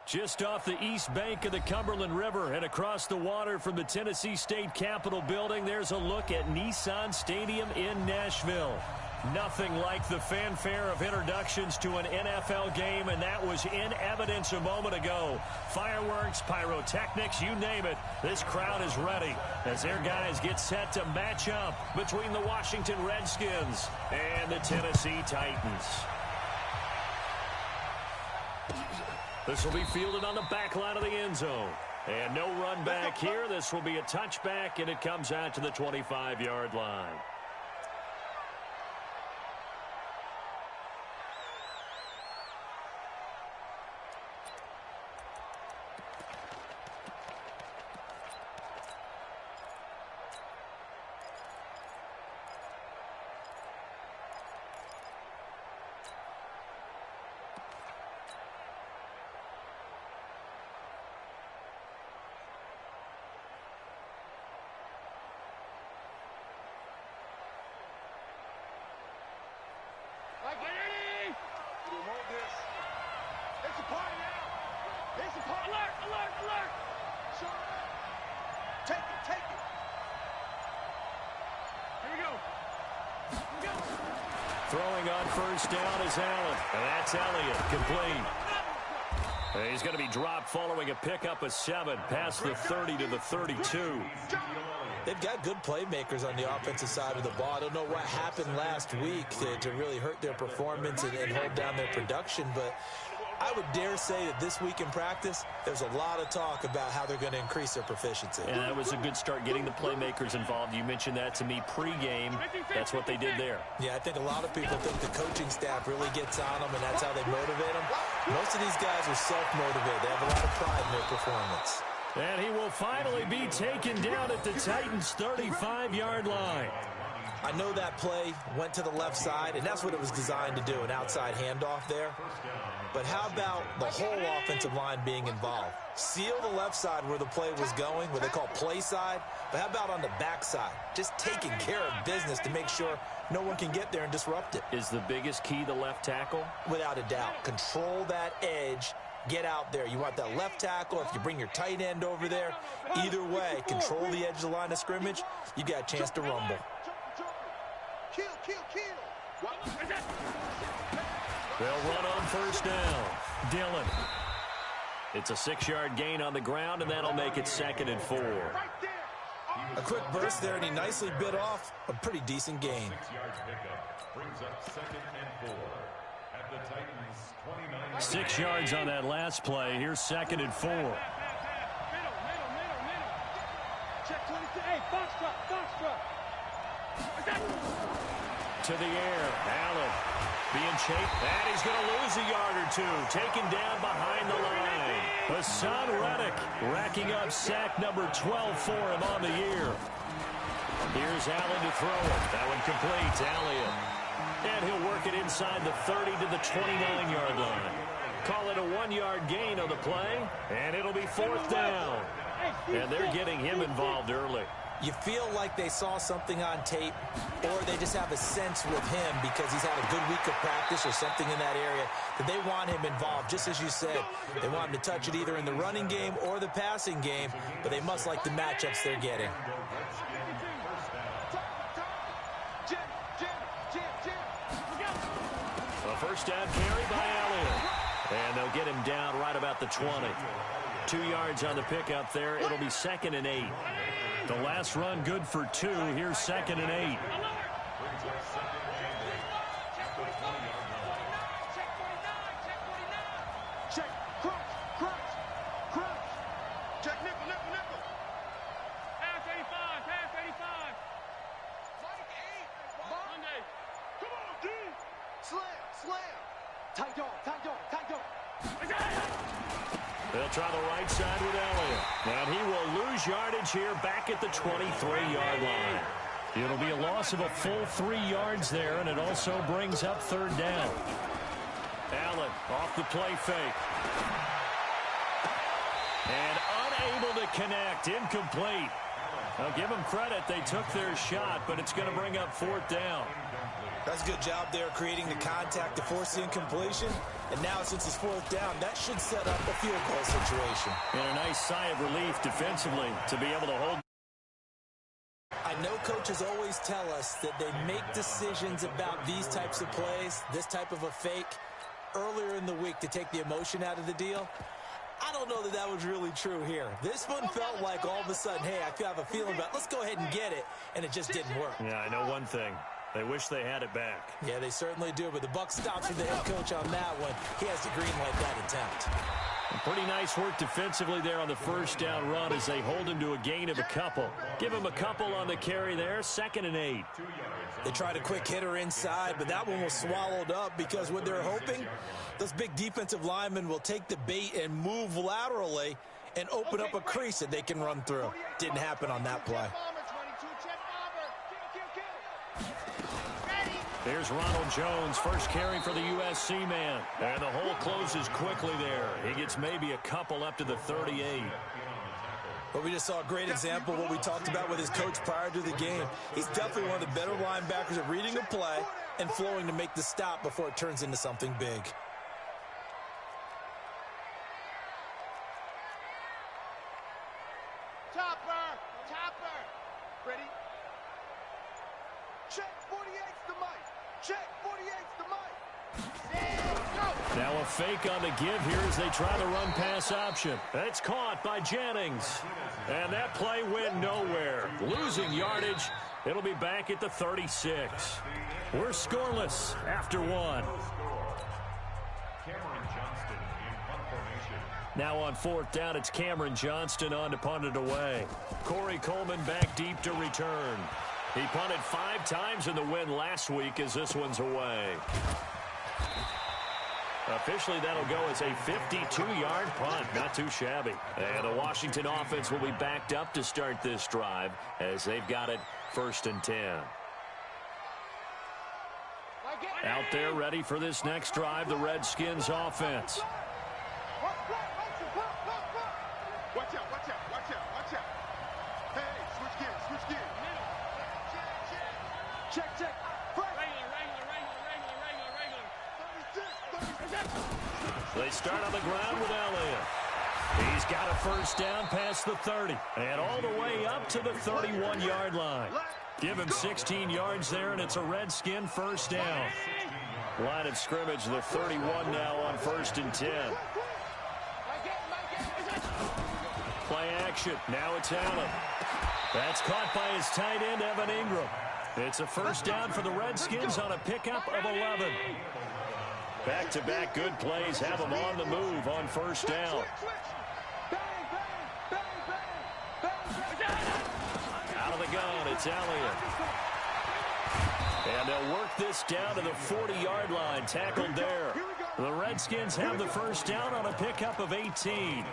Just off the east bank of the Cumberland River and across the water from the Tennessee State Capitol building, there's a look at Nissan Stadium in Nashville. Nothing like the fanfare of introductions to an NFL game, and that was in evidence a moment ago. Fireworks, pyrotechnics, you name it. This crowd is ready as their guys get set to match up between the Washington Redskins and the Tennessee Titans. This will be fielded on the back line of the end zone. And no run back here. This will be a touchback, and it comes out to the 25-yard line. Throwing on first down is Allen. And that's Elliott, complete. And he's going to be dropped following a pickup of 7 past the 30 to the 32. They've got good playmakers on the offensive side of the ball. I don't know what happened last week to really hurt their performance and hold down their production, but I would dare say that this week in practice, there's a lot of talk about how they're going to increase their proficiency. And that was a good start getting the playmakers involved. You mentioned that to me pregame. That's what they did there. Yeah, I think a lot of people think the coaching staff really gets on them, and that's how they motivate them. Most of these guys are self-motivated. They have a lot of pride in their performance. And he will finally be taken down at the Titans' 35-yard line. I know that play went to the left side, and that's what it was designed to do, an outside handoff there. But how about the whole offensive line being involved? Seal the left side where the play was going, what they call play side. But how about on the back side? Just taking care of business to make sure no one can get there and disrupt it. Is the biggest key the left tackle? Without a doubt. Control that edge. Get out there. You want that left tackle. If you bring your tight end over there, either way, control the edge of the line of scrimmage, you got a chance to rumble. Kill. They'll run on first down. Dillon. It's a 6-yard gain on the ground, and that'll make it 2nd and 4. A quick burst there, and he nicely bit off a pretty decent gain. 6-yard pickup brings up 2nd and 4 at the Titans' 29. 6 yards on that last play. Here's 2nd and 4. Middle. Check 22. Hey, foxtrot. To the air. Allen being chased. And he's going to lose a yard or two. Taken down behind the line. Hassan Reddick racking up sack number 12 for him on the year. Here's Allen to throw it. That one complete. Elliott. And he'll work it inside the 30 to the 29-yard line. Call it a 1-yard gain on the play. And it'll be 4th down. And they're getting him involved early. You feel like they saw something on tape, or they just have a sense with him because he's had a good week of practice or something in that area that they want him involved. Just as you said, they want him to touch it either in the running game or the passing game, but they must like the matchups they're getting. A first down carry by Elliott. And they'll get him down right about the 20. 2 yards on the pickup there. It'll be 2nd and 8. The last run good for 2. Here's 2nd and 8. Check. Crunch. Check nickel. Pass 85. Mike 8. Monday. Come on, D. Slam. Tight dog. They'll try the right side with Elliott. And he will lose yardage here back at the 23-yard line. It'll be a loss of a full 3 yards there, and it also brings up 3rd down. Allen off the play fake. And unable to connect. Incomplete. I'll give them credit. They took their shot, but it's going to bring up 4th down. That's a good job there creating the contact to force the incompletion. And now since it's fourth down, that should set up a field goal situation. And a nice sigh of relief defensively to be able to hold. I know coaches always tell us that they make decisions about these types of plays, this type of a fake, earlier in the week to take the emotion out of the deal. I don't know that that was really true here. This one felt like all of a sudden, hey, I have a feeling about let's go ahead and get it, and it just didn't work. Yeah, I know one thing. They wish they had it back. Yeah, they certainly do, but the buck stops with the head coach on that one. He has the green light that attempt. And pretty nice work defensively there on the first down run as they hold him to a gain of a couple. Give him a couple on the carry there, 2nd and 8. They tried a quick hitter inside, but that one was swallowed up because what they're hoping, those big defensive linemen will take the bait and move laterally and open up a crease that they can run through. Didn't happen on that play. Here's Ronald Jones, first carry for the USC man. And the hole closes quickly there. He gets maybe a couple up to the 38. But we just saw a great example of what we talked about with his coach prior to the game. He's definitely one of the better linebackers at reading a play and flowing to make the stop before it turns into something big. Topper. Ready? Check 48's the mic. Check 48's the mic. Now a fake on the give here as they try the run-pass option. It's caught by Jennings. And that play went nowhere. Losing yardage. It'll be back at the 36. We're scoreless after one. Now on fourth down, it's Cameron Johnston on to punt it away. Corey Coleman back deep to return. He punted 5 times in the win last week as this one's away. Officially, that'll go as a 52-yard punt. Not too shabby. And the Washington offense will be backed up to start this drive as they've got it 1st and 10. Out there ready for this next drive, the Redskins offense. Watch out. Hey, switch gears. Check. They start on the ground with Elliott. He's got a first down past the 30 and all the way up to the 31-yard line. Give him 16 yards there, and it's a Redskin first down. Line of scrimmage, the 31 now on 1st and 10. Play action. Now it's Allen. That's caught by his tight end, Evan Ingram. It's a first down for the Redskins on a pickup of 11. Back-to-back good plays have them on the move on first down. Out of the gun, it's Elliott. And they'll work this down to the 40-yard line, tackled there. The Redskins have the first down on a pickup of 18.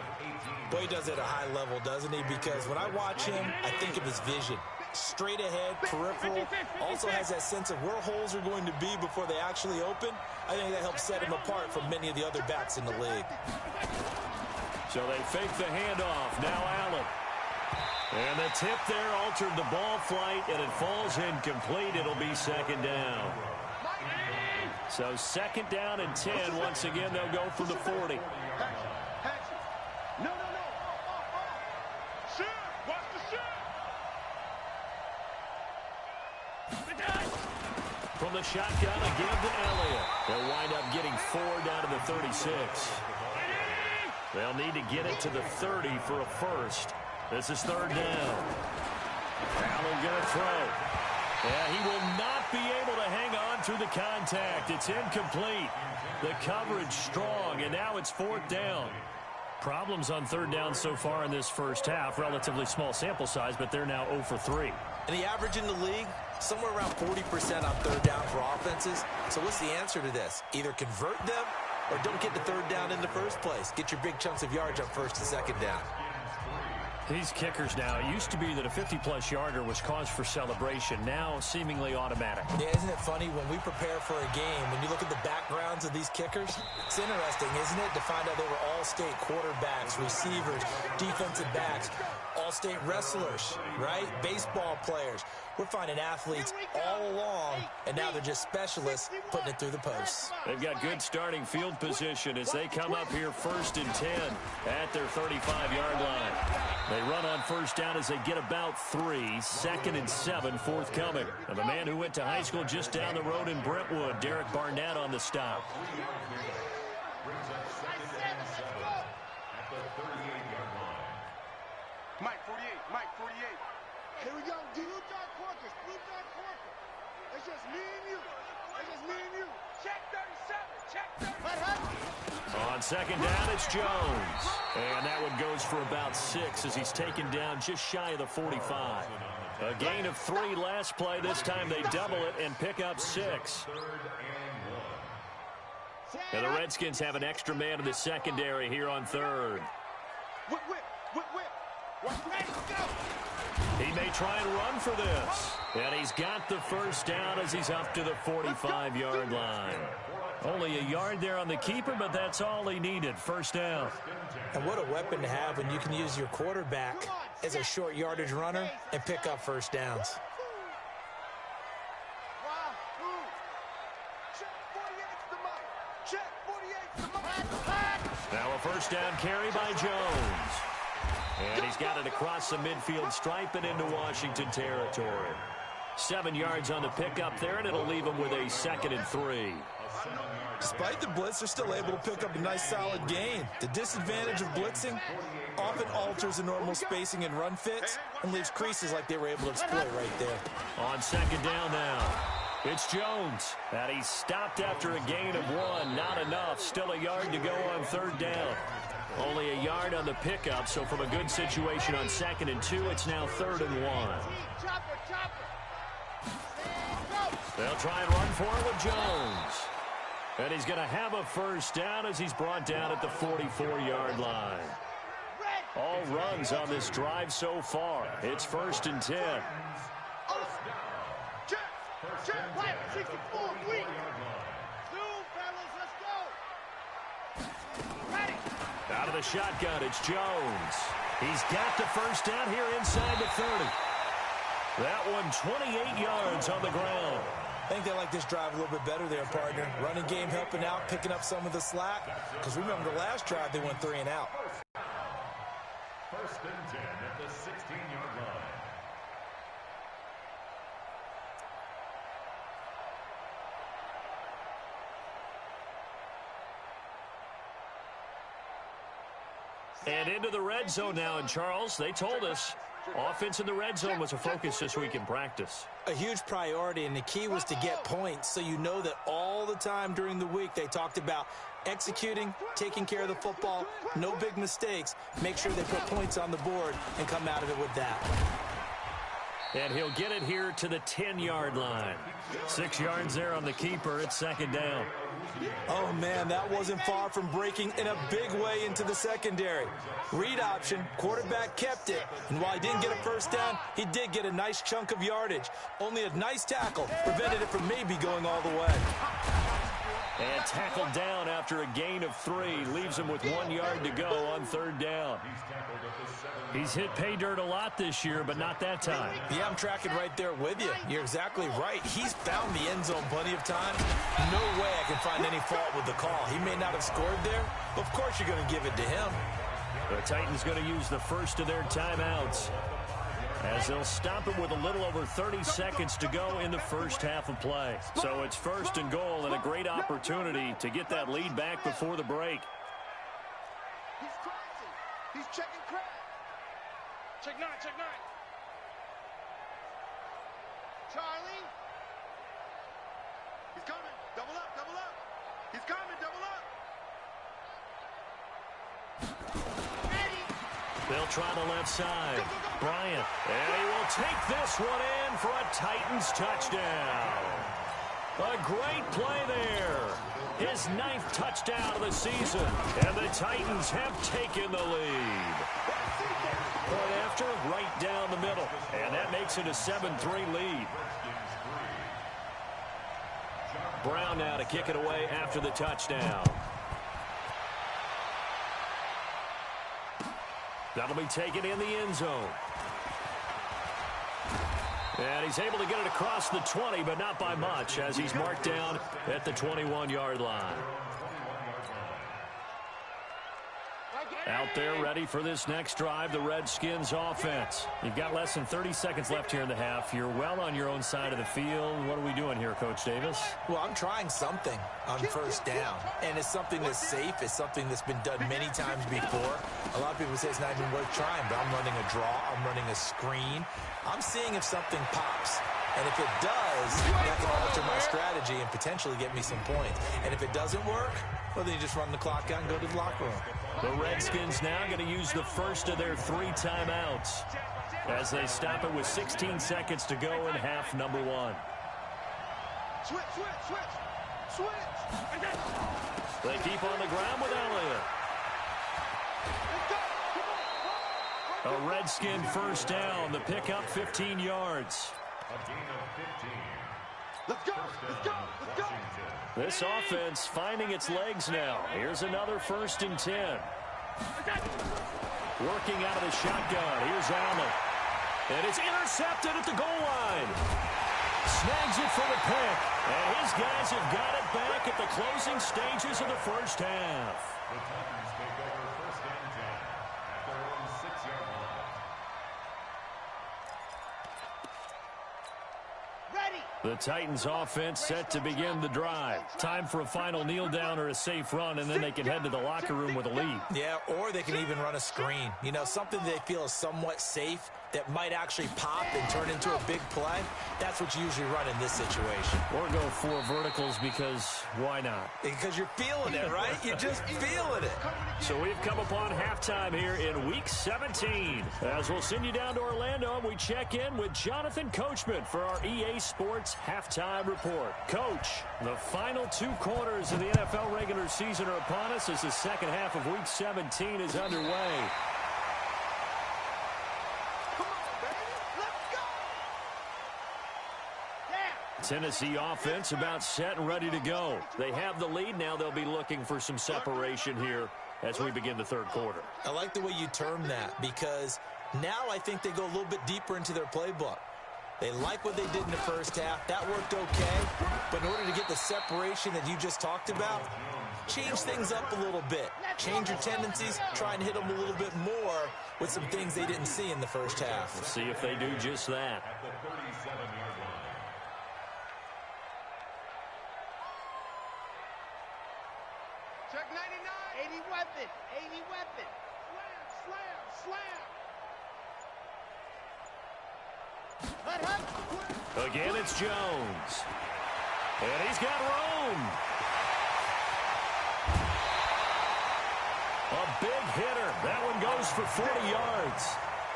Boy, he does it at a high level, doesn't he? Because when I watch him, I think of his vision. Straight ahead, peripheral, also has that sense of where holes are going to be before they actually open. I think that helps set him apart from many of the other backs in the league. So they fake the handoff. Now Allen. And the tip there altered the ball flight, and it falls incomplete. It'll be 2nd down. So 2nd down and 10. Once again, they'll go for the 40. No. Shoot. Watch the shoot. From the shotgun, a give to Elliott. They'll wind up getting 4 down to the 36. They'll need to get it to the 30 for a first. This is 3rd down. Allen going to throw. Yeah, he will not be able to hang on through the contact. It's incomplete. The coverage strong, and now it's 4th down. Problems on 3rd down so far in this first half. Relatively small sample size, but they're now 0 for 3. And the average in the league, somewhere around 40% on 3rd down for offenses. So what's the answer to this? Either convert them or don't get the 3rd down in the first place. Get your big chunks of yards on 1st and 2nd down. These kickers now, it used to be that a 50-plus yarder was cause for celebration. Now, seemingly automatic. Yeah, isn't it funny when we prepare for a game, when you look at the backgrounds of these kickers, it's interesting, isn't it, to find out they were all-state quarterbacks, receivers, defensive backs, all-state wrestlers, right? Baseball players. We're finding athletes all along, and now they're just specialists putting it through the posts. They've got good starting field position as they come up here 1st and 10 at their 35-yard line. They run on first down as they get about 3. 2nd and 7 forthcoming. And the man who went to high school just down the road in Brentwood, Derek Barnett on the stop. Mike 48, Mike 48. Here we go, blue dot corkers, blue dot corker. It's just me and you. It's just me and you. Check 37, check 37. On 2nd down, it's Jones. And that one goes for about 6 as he's taken down just shy of the 45. A gain of 3 last play. This time they double it and pick up 6. And the Redskins have an extra man in the secondary here on 3rd. Whip, whip, whip, whip. Ready, go. He may try and run for this. And he's got the first down as he's up to the 45-yard line. Only a yard there on the keeper, but that's all he needed. First down. And what a weapon to have when you can use your quarterback as a short yardage runner and pick up first downs. Now a first down carry by Jones. And he's got it across the midfield stripe and into Washington territory. 7 yards on the pickup there, and it'll leave him with a 2nd and 3. Despite the blitz, they're still able to pick up a nice solid gain. The disadvantage of blitzing often alters the normal spacing and run fits and leaves creases like they were able to exploit right there. On 2nd down now, it's Jones. And he's stopped after a gain of 1. Not enough. Still a yard to go on 3rd down. Only a yard on the pickup, so from a good situation on 2nd and 2, it's now 3rd and 1. They'll try and run for it with Jones. And he's going to have a first down as he's brought down at the 44-yard line. All runs on this drive so far. It's 1st and 10. Out of the shotgun, it's Jones. He's got the first down here inside the 30. That one 28 yards on the ground. I think they like this drive a little bit better there, partner. Running game helping out, picking up some of the slack. Because remember the last drive, they went 3 and out. 1st and 10 at the 16-yard line. And into the red zone now. And Charles, they told us offense in the red zone was a focus this week in practice. A huge priority, and the key was to get points. So you know that all the time during the week they talked about executing, taking care of the football, no big mistakes. Make sure they put points on the board and come out of it with that. And he'll get it here to the 10-yard line. 6 yards there on the keeper. It's 2nd down. Oh, man, that wasn't far from breaking in a big way into the secondary. Read option, quarterback kept it. And while he didn't get a first down, he did get a nice chunk of yardage. Only a nice tackle prevented it from maybe going all the way. And tackled down after a gain of 3. Leaves him with 1 yard to go on 3rd down. He's hit pay dirt a lot this year, but not that time. Yeah, I'm tracking right there with you. You're exactly right. He's found the end zone plenty of times. No way I can find any fault with the call. He may not have scored there, but of course you're going to give it to him. The Titans going to use the first of their timeouts as they'll stop it with a little over 30 seconds to go in the first half of play. So it's 1st and goal and a great opportunity to get that lead back before the break. He's crossing. He's checking crack. Check 9, check 9. Charlie. He's coming. Double up, double up. He's coming, double up. They'll try the left side. Bryant. And he will take this one in for a Titans touchdown. A great play there. His 9th touchdown of the season. And the Titans have taken the lead. Point after, right down the middle. And that makes it a 7-3 lead. Brown now to kick it away after the touchdown. That'll be taken in the end zone. And he's able to get it across the 20, but not by much, as he's marked down at the 21-yard line. Out there ready for this next drive, the Redskins offense. You've got less than 30 seconds left here in the half. You're well on your own side of the field. What are we doing here, Coach Davis? Well, I'm trying something on first down, and it's something that's safe. It's something that's been done many times before. A lot of people say it's not even worth trying, but I'm running a draw. I'm running a screen. I'm seeing if something pops. And if it does, that can alter my strategy and potentially get me some points. And if it doesn't work, well, then you just run the clock out and go to the locker room. The Redskins now going to use the first of their 3 timeouts as they stop it with 16 seconds to go in half number 1. Switch. They keep on the ground with Elliott. A Redskin first down. The pickup 15 yards. A gain of 15. Let's go. This offense finding its legs now. Here's another 1st and 10. Working out of the shotgun. Here's Allen. And it's intercepted at the goal line. Snags it for the pick. And his guys have got it back at the closing stages of the first half. The Titans take over 1st and 10 at their own 6-yard line. The Titans offense set to begin the drive. Time for a final kneel down or a safe run, and then they can head to the locker room with a lead. Yeah, or they can even run a screen. You know, something they feel is somewhat safe that might actually pop and turn into a big play. That's what you usually run in this situation. Or go 4 verticals because why not? Because you're feeling it, right? You're just feeling it. So we've come upon halftime here in Week 17. As we'll send you down to Orlando, and we check in with Jonathan Coachman for our EA Sports Halftime Report. Coach, the final 2 quarters of the NFL regular season are upon us as the second half of Week 17 is underway. Tennessee offense about set and ready to go. They have the lead. Now they'll be looking for some separation here as we begin the 3rd quarter. I like the way you term that because now I think they go a little bit deeper into their playbook. They like what they did in the first half. That worked okay. But in order to get the separation that you just talked about, change things up a little bit. Change your tendencies. Try and hit them a little bit more with some things they didn't see in the first half. We'll see if they do just that. At the 37-yard line. Check 99. 80 weapon. Slam. Again, it's Jones. And he's got room. A big hitter. That one goes for 40 yards.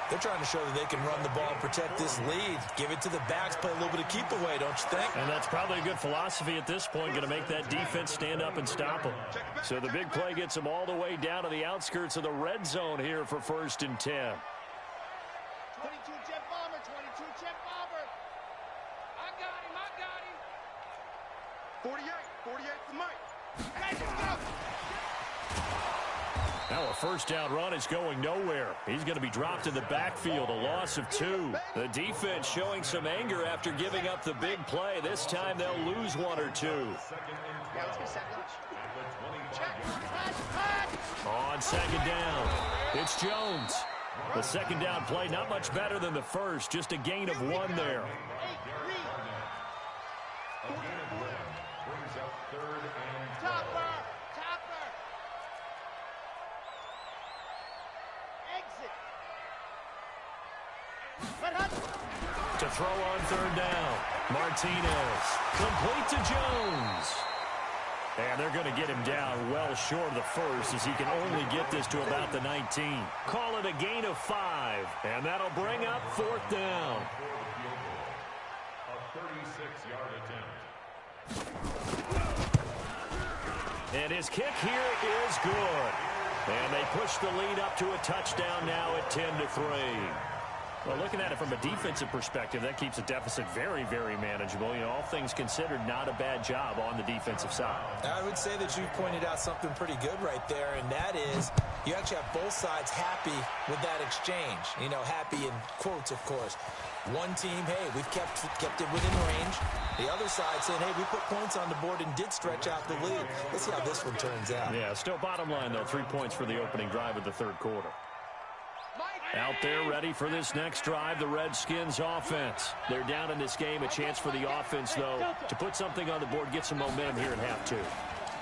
They're trying to show that they can run the ball and protect this lead. Give it to the backs, play a little bit of keep away, don't you think? And that's probably a good philosophy at this point, going to make that defense stand up and stop them. So the big play gets them all the way down to the outskirts of the red zone here for 1st and 10. 22 jet bomber. I got him. 48 for Mike. Hey, let's go. Now a 1st down run is going nowhere. He's going to be dropped in the backfield, a loss of 2. The defense showing some anger after giving up the big play. This time they'll lose 1 or 2. Yeah, let's get set. On 2nd down, it's Jones. The 2nd down play, not much better than the first, just a gain of 1 there. A gain of 1 brings up 3rd and 12. Topper. To throw on 3rd down, Martinez. Complete to Jones. And they're going to get him down well short of the first as he can only get this to about the 19. Call it a gain of 5. And that'll bring up 4th down. A 36-yard attempt. And his kick here is good. And they push the lead up to a touchdown now at 10-3. Well, looking at it from a defensive perspective, that keeps the deficit very, very manageable. You know, all things considered, not a bad job on the defensive side. I would say that you pointed out something pretty good right there, and that is you actually have both sides happy with that exchange. You know, happy in quotes, of course. One team, hey, we've kept it within range. The other side saying, hey, we put points on the board and did stretch out the lead. Let's see how this one turns out. Yeah, still bottom line, though, 3 points for the opening drive of the third quarter. Out there ready for this next drive, the Redskins offense. They're down in this game. A chance for the offense, though, to put something on the board, get some momentum here in half two.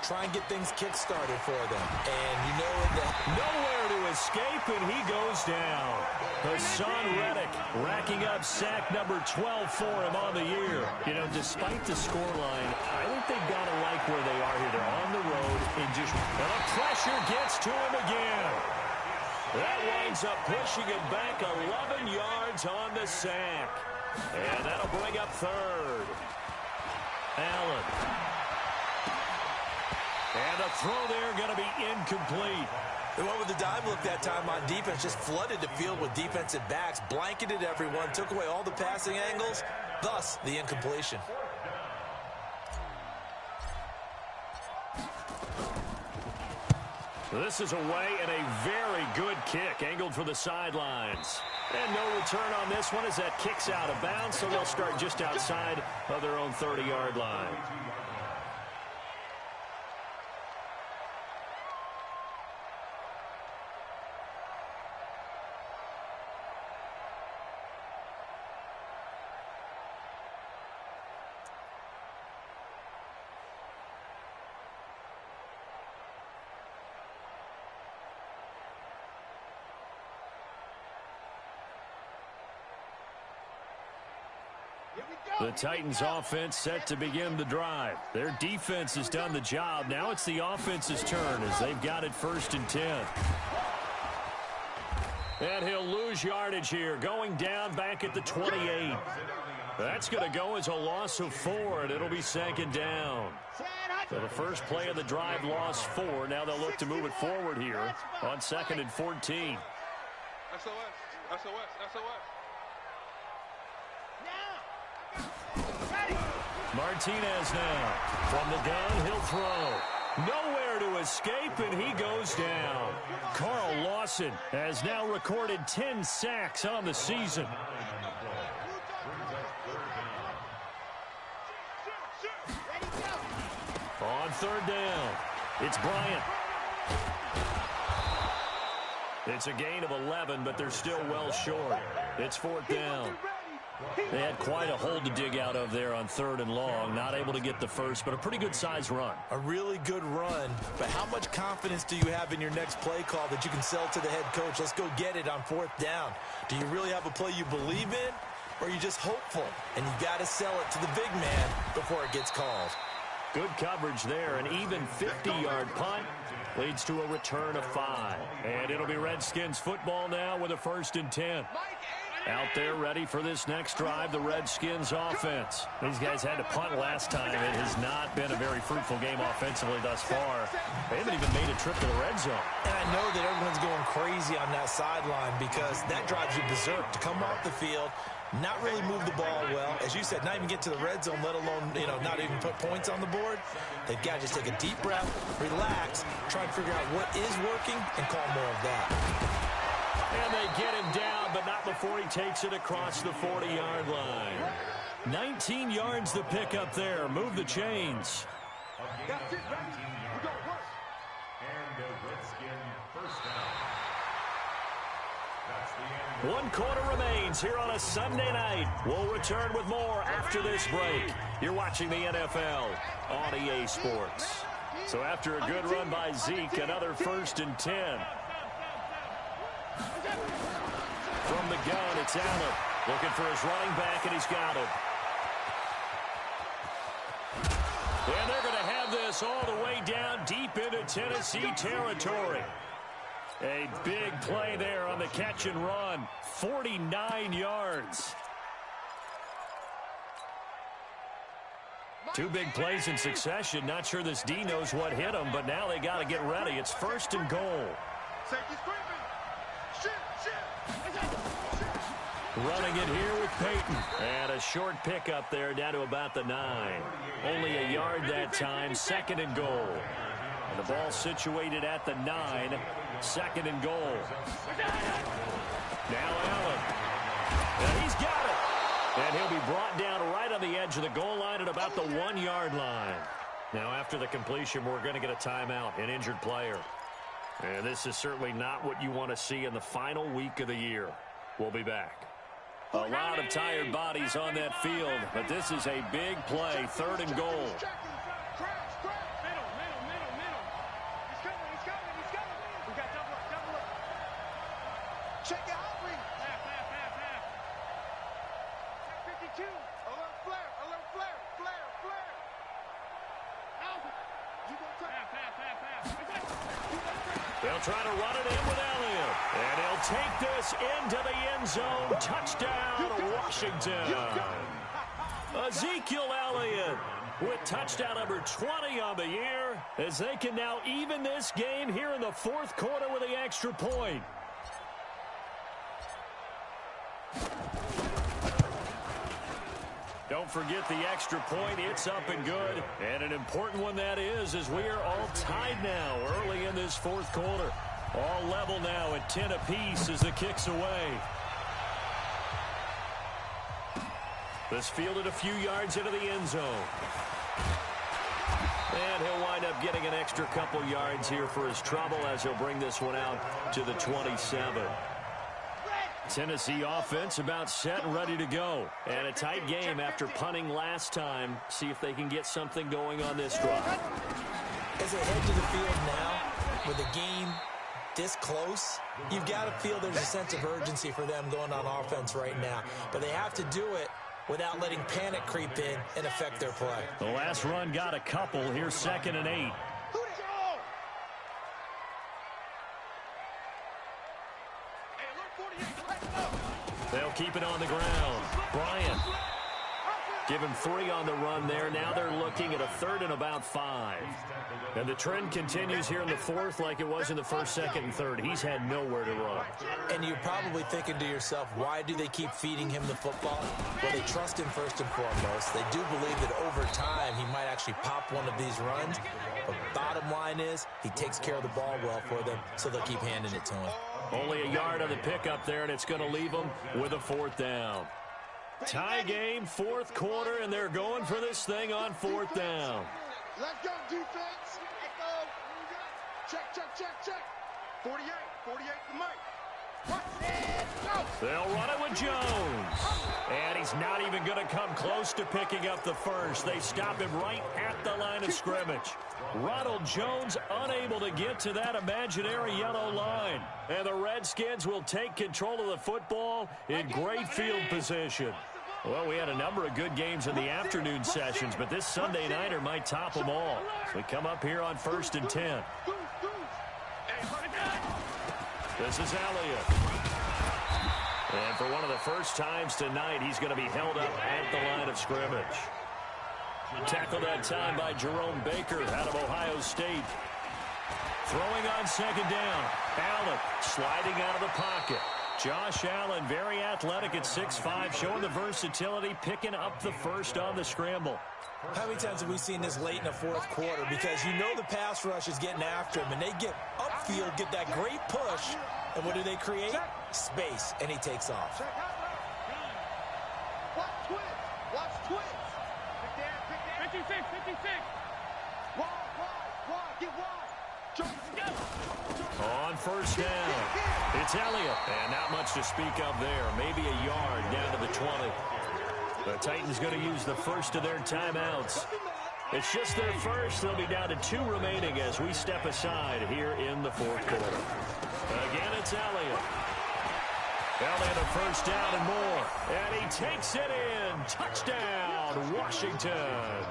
Try and get things kick-started for them. And you know that nowhere to escape, and he goes down. Hassan Reddick racking up sack number 12 for him on the year. You know, despite the scoreline, I think they've got to like where they are here. They're on the road, and the pressure gets to him again. That winds up pushing him back 11 yards on the sack. And that'll bring up third. Allen. And the throw there going to be incomplete. They went with the dime look that time on defense, just flooded the field with defensive backs, blanketed everyone, took away all the passing angles, thus the incompletion. This is away and a very good kick, angled for the sidelines. And no return on this one as that kicks out of bounds, so they'll start just outside of their own 30-yard line. The Titans offense set to begin the drive. Their defense has done the job. Now it's the offense's turn as they've got it 1st and 10. And he'll lose yardage here, going down back at the 28. That's going to go as a loss of 4, and it'll be 2nd down. So the first play of the drive lost 4. Now they'll look to move it forward here on 2nd and 14. SOS. Martinez now. From the gun, he'll throw. Nowhere to escape, and he goes down. Carl Lawson has now recorded 10 sacks on the season. On 3rd down, it's Bryant. It's a gain of 11, but they're still well short. It's 4th down. They had quite a hole to dig out of there on 3rd and long. Not able to get the first, but a pretty good size run. A really good run, but how much confidence do you have in your next play call that you can sell to the head coach? Let's go get it on 4th down. Do you really have a play you believe in, or are you just hopeful? And you got to sell it to the big man before it gets called. Good coverage there. An even 50-yard punt leads to a return of 5. And it'll be Redskins football now with a 1st and 10. Out there ready for this next drive, the Redskins offense. These guys had to punt last time. It has not been a very fruitful game offensively thus far. They haven't even made a trip to the red zone. And I know that everyone's going crazy on that sideline because that drives you berserk to come off the field, not really move the ball well. As you said, not even get to the red zone, let alone, not even put points on the board. They've got to just take a deep breath, relax, try and figure out what is working, and call more of that. And they get him down, but not before he takes it across the 40-yard line. 19 yards to pick up there. Move the chains. That's it, baby. We got work. And the Redskin first down. That's the end. 1 quarter remains here on a Sunday night. We'll return with more after this break. You're watching the NFL on EA Sports. So after a good run by Zeke, another 1st and 10. From the gun, it's Allen. Looking for his running back, and he's got it. And they're going to have this all the way down deep into Tennessee territory. A big play there on the catch and run. 49 yards. 2 big plays in succession. Not sure this D knows what hit him, but now they got to get ready. It's 1st and goal. Safety screaming. Shit. Running it here with Peyton. And a short pickup there down to about the 9. Only a yard that time. 2nd and goal. And the ball situated at the 9. 2nd and goal. Now Allen. And he's got it. And he'll be brought down right on the edge of the goal line at about the 1-yard line. Now after the completion, we're going to get a timeout, an injured player. And this is certainly not what you want to see in the final week of the year. We'll be back. A lot of tired bodies on that field, but this is a big play, 3rd and goal. Check it out, Reed. Check 52. Alert flare. You gonna They'll try to run it in with Elliott. And he'll take this into the end zone. Touchdown, Washington. Ezekiel Elliott with touchdown number 20 on the year, as they can now even this game here in the 4th quarter with the extra point. Don't forget the extra point. It's up and good. And an important one that is, as we are all tied now early in this 4th quarter. All level now at 10 apiece as the kick's away. This fielded a few yards into the end zone. And he'll wind up getting an extra couple yards here for his trouble as he'll bring this one out to the 27. Tennessee offense about set and ready to go. And a tight game after punting last time. See if they can get something going on this drive. As they head to the field now, with the game this close, you've got to feel there's a sense of urgency for them going on offense right now. But they have to do it without letting panic creep in and affect their play. The last run got a couple. Here's 2nd and 8. They'll keep it on the ground. Bryant. Give him 3 on the run there. Now they're looking at a 3rd and about 5. And the trend continues here in the 4th like it was in the 1st, 2nd, and 3rd. He's had nowhere to run. And you're probably thinking to yourself, why do they keep feeding him the football? Well, they trust him first and foremost. They do believe that over time he might actually pop one of these runs. But bottom line is he takes care of the ball well for them, so they'll keep handing it to him. Only a yard on the pickup there, and it's going to leave them with a 4th down. Tie game, 4th quarter, and they're going for this thing on 4th down. Let's go, defense. Let's go. Check. 48 to Mike. They'll run it with Jones. And he's not even going to come close to picking up the first. They stop him right at the line of scrimmage. Ronald Jones unable to get to that imaginary yellow line. And the Redskins will take control of the football in great field position. Well, we had a number of good games in the afternoon sessions, but this Sunday nighter might top them all. So we come up here on 1st and 10. This is Elliott. And for one of the first times tonight, he's going to be held up at the line of scrimmage. Tackled that time by Jerome Baker out of Ohio State. Throwing on 2nd down. Allen sliding out of the pocket. Josh Allen, very athletic at 6'5", showing the versatility, picking up the first on the scramble. How many times have we seen this late in the 4th quarter? Because you know the pass rush is getting after him, and they get upfield, get that great push, and what do they create? Space, and he takes off. Watch twins. 56. Wide. Get wide. On 1st down, it's Elliott. And not much to speak of there. Maybe a yard down to the 20. The Titans going to use the first of their timeouts. It's just their first. They'll be down to 2 remaining as we step aside here in the 4th quarter. Again, it's Elliott. Elliott a 1st down and more. And he takes it in. Touchdown, Washington.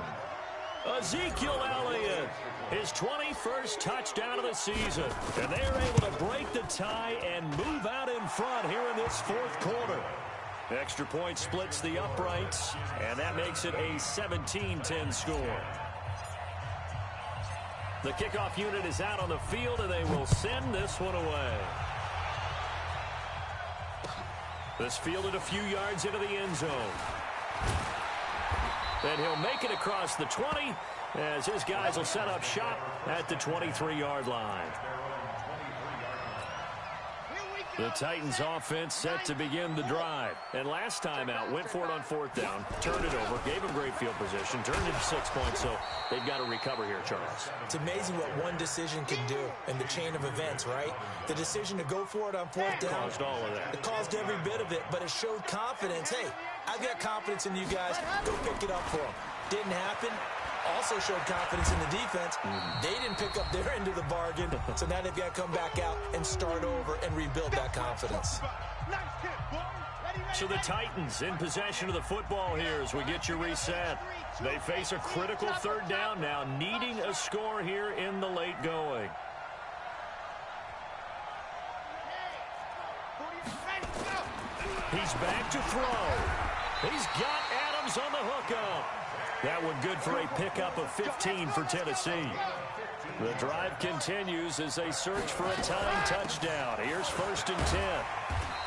Ezekiel Elliott, his 21st touchdown of the season. And they are able to break the tie and move out in front here in this 4th quarter. Extra point splits the uprights, and that makes it a 17-10 score. The kickoff unit is out on the field, and they will send this one away. This fielded a few yards into the end zone. And he'll make it across the 20 as his guys will set up shop at the 23-yard line. The Titans offense set to begin the drive. And last time out, went for it on 4th down, turned it over, gave them great field position, turned it to 6 points, so they've got to recover here, Charles. It's amazing what one decision can do in the chain of events, right? The decision to go for it on 4th down. Caused all of that. It caused every bit of it, but it showed confidence. Hey, I've got confidence in you guys. Go pick it up for them. Didn't happen. Also showed confidence in the defense. They didn't pick up their end of the bargain, so now they've got to come back out and start over and rebuild that confidence. So the Titans in possession of the football here as we get you reset. They face a critical 3rd down now, needing a score here in the late going. He's back to throw. He's got Adams on the hookup. That one good for a pickup of 15 for Tennessee. The drive continues as they search for a tying touchdown. Here's 1st and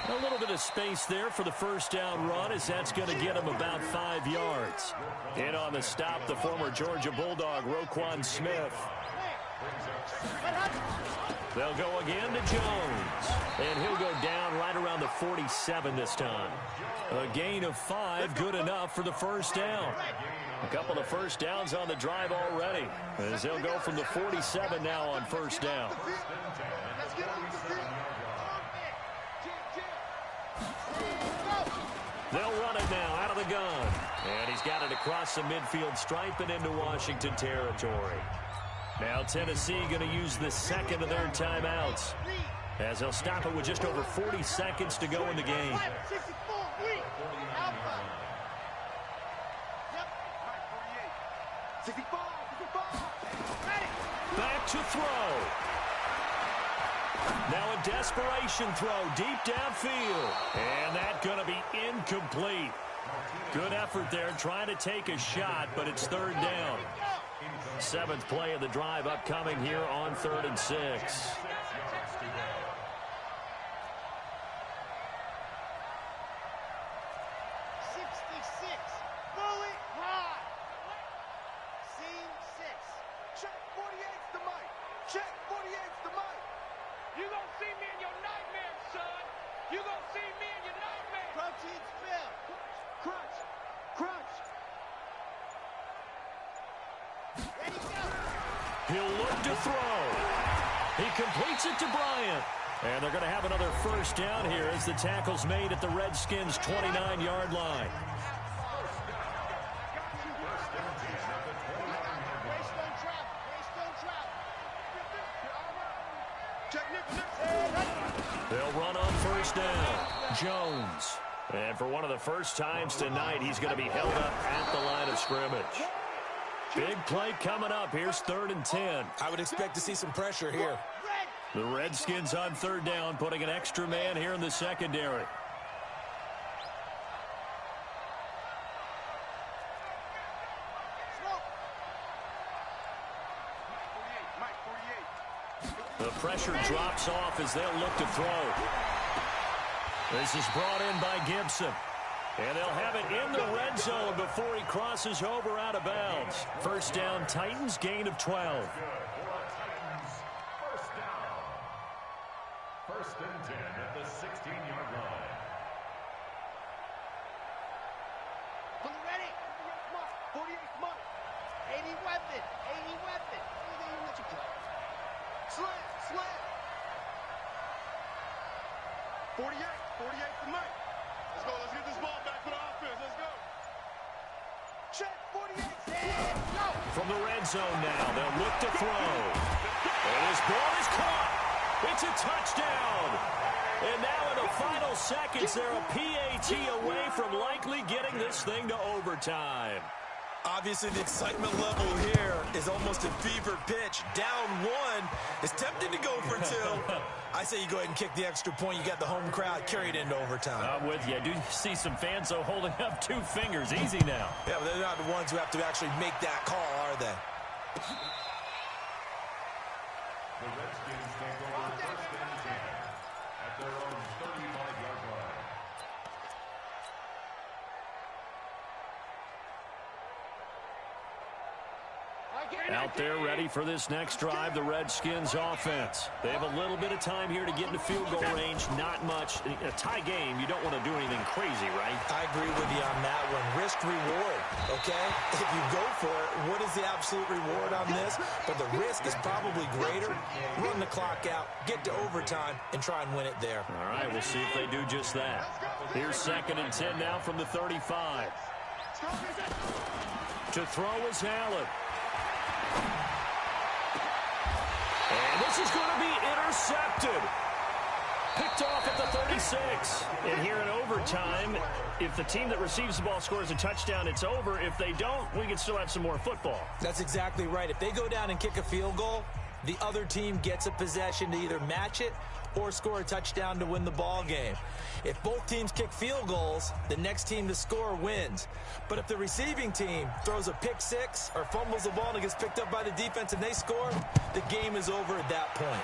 10. A little bit of space there for the 1st down run as that's going to get him about 5 yards. In on the stop, the former Georgia Bulldog, Roquan Smith. They'll go again to Jones. And he'll go down right around the 47 this time. A gain of 5, good enough for the 1st down. A couple of 1st downs on the drive already, as they'll go from the 47 now on 1st down. They'll run it now out of the gun. And he's got it across the midfield stripe and into Washington territory. Now Tennessee going to use the 2nd of their timeouts, as they'll stop it with just over 40 seconds to go in the game. Back to throw. Now a desperation throw deep downfield. And that's going to be incomplete. Good effort there trying to take a shot, but it's 3rd down. 7th play of the drive upcoming here on 3rd and 6. He'll look to throw. He completes it to Bryant. And they're going to have another 1st down here as the tackle's made at the Redskins' 29-yard line. They'll run on 1st down. Jones. And for one of the first times tonight, he's going to be held up at the line of scrimmage. Big play coming up. Here's 3rd and 10. I would expect to see some pressure here. The Redskins on 3rd down, putting an extra man here in the secondary. The pressure drops off as they'll look to throw. This is brought in by Gibson. And they'll have it in the red zone before he crosses over out of bounds. 1st down, Titans, gain of 12. 1st and 10 at the 16-yard line. Fully ready. Come on. 48, come on. 80 weapon. 80 weapon. Anything you want you play. Slam. Slam. 48. 48 to Mike. Let's go. Let's get this ball back for the offense. Let's go. Check. 48. Go. From the red zone now, they'll look to throw. And his ball is caught. It's a touchdown. And now in the final seconds, they're a PAT away from likely getting this thing to overtime. Obviously, the excitement level here is almost a fever pitch. Down 1. It's tempting to go for 2. I say you go ahead and kick the extra point. You got the home crowd carried into overtime. I'm with you. I do see some fans, though, holding up 2 fingers. Easy now. Yeah, but they're not the ones who have to actually make that call, are they? Out there ready for this next drive, the Redskins offense. They have a little bit of time here to get into field goal range. Not much. In a tie game, you don't want to do anything crazy, right? I agree with you on that one. Risk-reward, okay? If you go for it, what is the absolute reward on this? But the risk is probably greater. Run the clock out, get to overtime, and try and win it there. All right, we'll see if they do just that. Here's 2nd and 10 now from the 35. To throw is Allen. And this is going to be intercepted. Picked off at the 36. And here in overtime, if the team that receives the ball scores a touchdown, it's over. If they don't, we can still have some more football. That's exactly right. If they go down and kick a field goal, the other team gets a possession to either match it or score a touchdown to win the ball game. If both teams kick field goals, the next team to score wins. But if the receiving team throws a pick six or fumbles the ball and it gets picked up by the defense and they score, the game is over at that point.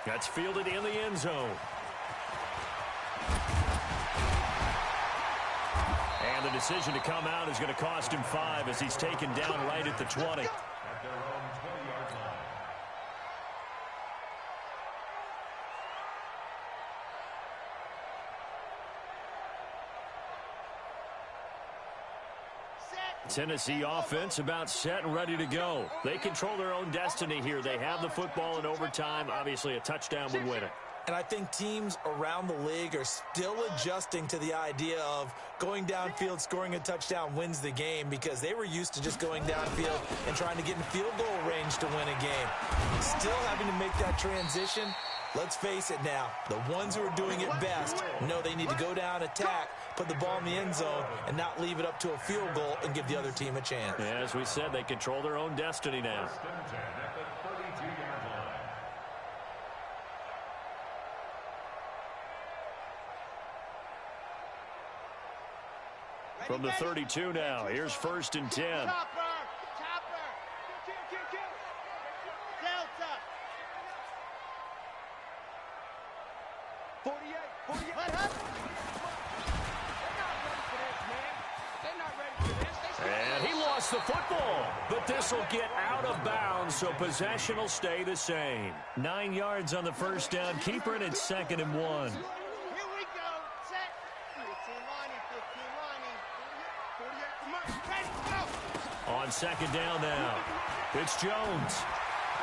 That's fielded in the end zone. And the decision to come out is going to cost him 5 as he's taken down right at the 20. At their own 20-yard line. Tennessee offense about set and ready to go. They control their own destiny here. They have the football in overtime. Obviously, a touchdown would win it. And I think teams around the league are still adjusting to the idea of going downfield, scoring a touchdown wins the game, because they were used to just going downfield and trying to get in field goal range to win a game. Still having to make that transition. Let's face it now, the ones who are doing it best know they need to go down, attack, put the ball in the end zone, and not leave it up to a field goal and give the other team a chance. Yeah, as we said, they control their own destiny now. At the 32-yard line. From the 32 now, here's 1st and 10. Chopper. Delta. 48. What happened? They're not ready for this, man. And he lost the football, but this will get out of bounds, so possession will stay the same. 9 yards on the first down. Keeper it at 2nd and 1. Here we go. Set. 15 lining, 15 lining. 48. Ready, go. On 2nd down now, it's Jones.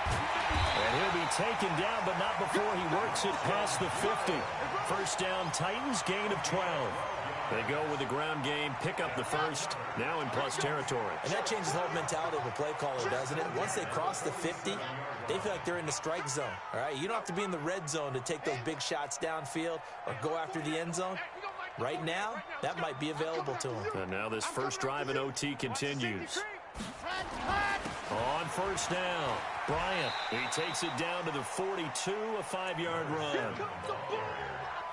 And he'll be taken down, but not before he works it past the 50. First down, Titans, gain of 12. They go with the ground game, pick up the first, now in plus territory. And that changes the whole mentality of a play caller, doesn't it? Once they cross the 50, they feel like they're in the strike zone, all right? You don't have to be in the red zone to take those big shots downfield or go after the end zone. Right now, that might be available to them. And now this first drive in OT continues. On first down, Bryant. He takes it down to the 42, a 5-yard run.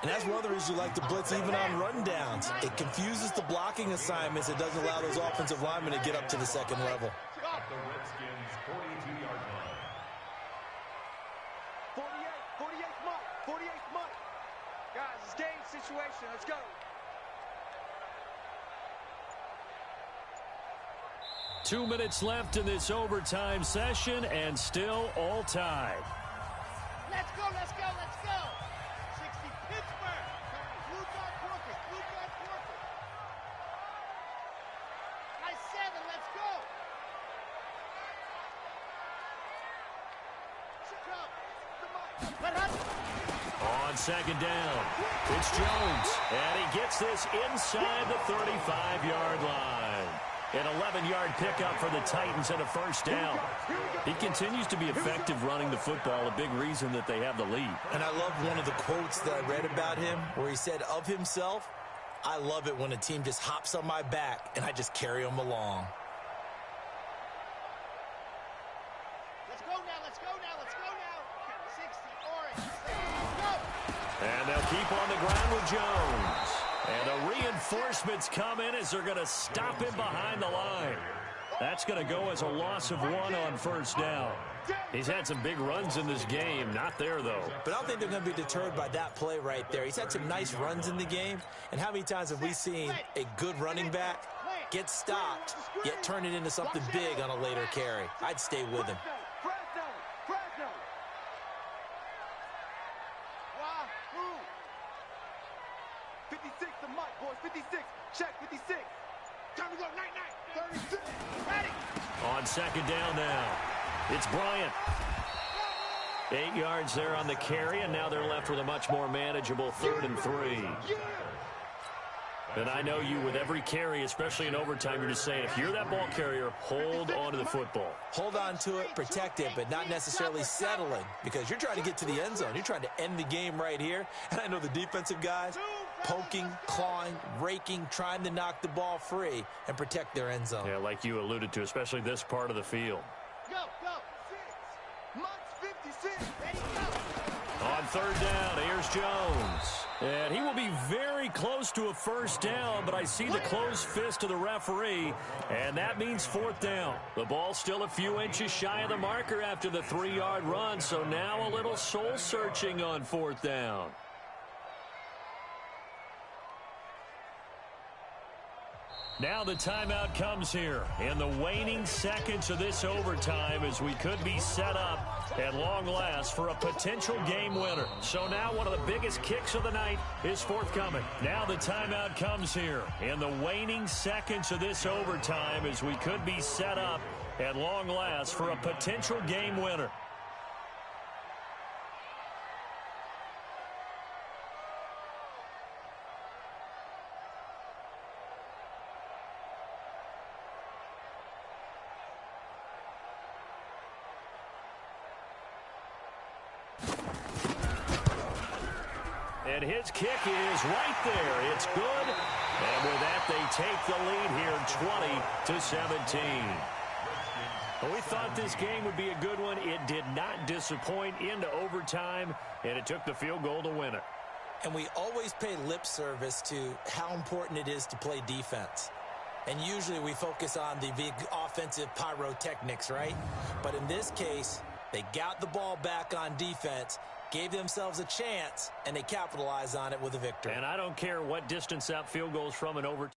And that's one of the reasons you like to blitz even on rundowns. It confuses the blocking assignments. It doesn't allow those offensive linemen to get up to the second level. At the Redskins' 42-yard line. 48th month. 48th month. Guys, it's game situation. Let's go. 2 minutes left in this overtime session, and still all tied. Let's go. 60 Pittsburgh. Blue dot Corpus. High 7. Let's go. On 2nd down, it's Jones, and he gets this inside the 35-yard line. An 11-yard pickup for the Titans and a first down. He continues to be effective running the football, a big reason that they have the lead. And I love one of the quotes that I read about him where he said of himself, "I love it when a team just hops on my back and I just carry them along." Let's go now. 60 orange. Let's go. And they'll keep on the ground with Jones. And the reinforcements come in as they're going to stop him behind the line. That's going to go as a loss of 1 on first down. He's had some big runs in this game. Not there, though. But I don't think they're going to be deterred by that play right there. He's had some nice runs in the game. And how many times have we seen a good running back Get stopped, yet turn it into something big on a later carry. I'd stay with him. Press down. Why? Who? 56 to Mike, boys. 56. Check, 56. Time to go. Night. 36. Ready. On second down now, it's Bryant. 8 yards there on the carry, and now they're left with a much more manageable 3rd and 3. And I know you, with every carry, especially in overtime, you're just saying, if you're that ball carrier, hold on to the football. Hold on to it, protect it, but not necessarily settling, because you're trying to get to the end zone. You're trying to end the game right here. And I know the defensive guys, poking, clawing, raking, trying to knock the ball free and protect their end zone. Yeah, like you alluded to, especially this part of the field. Go. 6. Mike's 56. Ready, go. On third down, here's Jones. And he will be very close to a first down, but I see the closed fist of the referee, and that means 4th down. The ball's still a few inches shy of the marker after the 3-yard run, so now a little soul-searching on 4th down. Now the timeout comes here in the waning seconds of this overtime, as we could be set up at long last for a potential game winner. So now one of the biggest kicks of the night is forthcoming. Now the timeout comes here in the waning seconds of this overtime, as we could be set up at long last for a potential game winner. And his kick is right there. It's good. And with that, they take the lead here 20-17. Well, we thought this game would be a good one. It did not disappoint into overtime, and it took the field goal to win it. And we always pay lip service to how important it is to play defense. And usually we focus on the big offensive pyrotechnics, right? But in this case, they got the ball back on defense, gave themselves a chance, and they capitalized on it with a victory. And I don't care what distance that field goes from an overtime.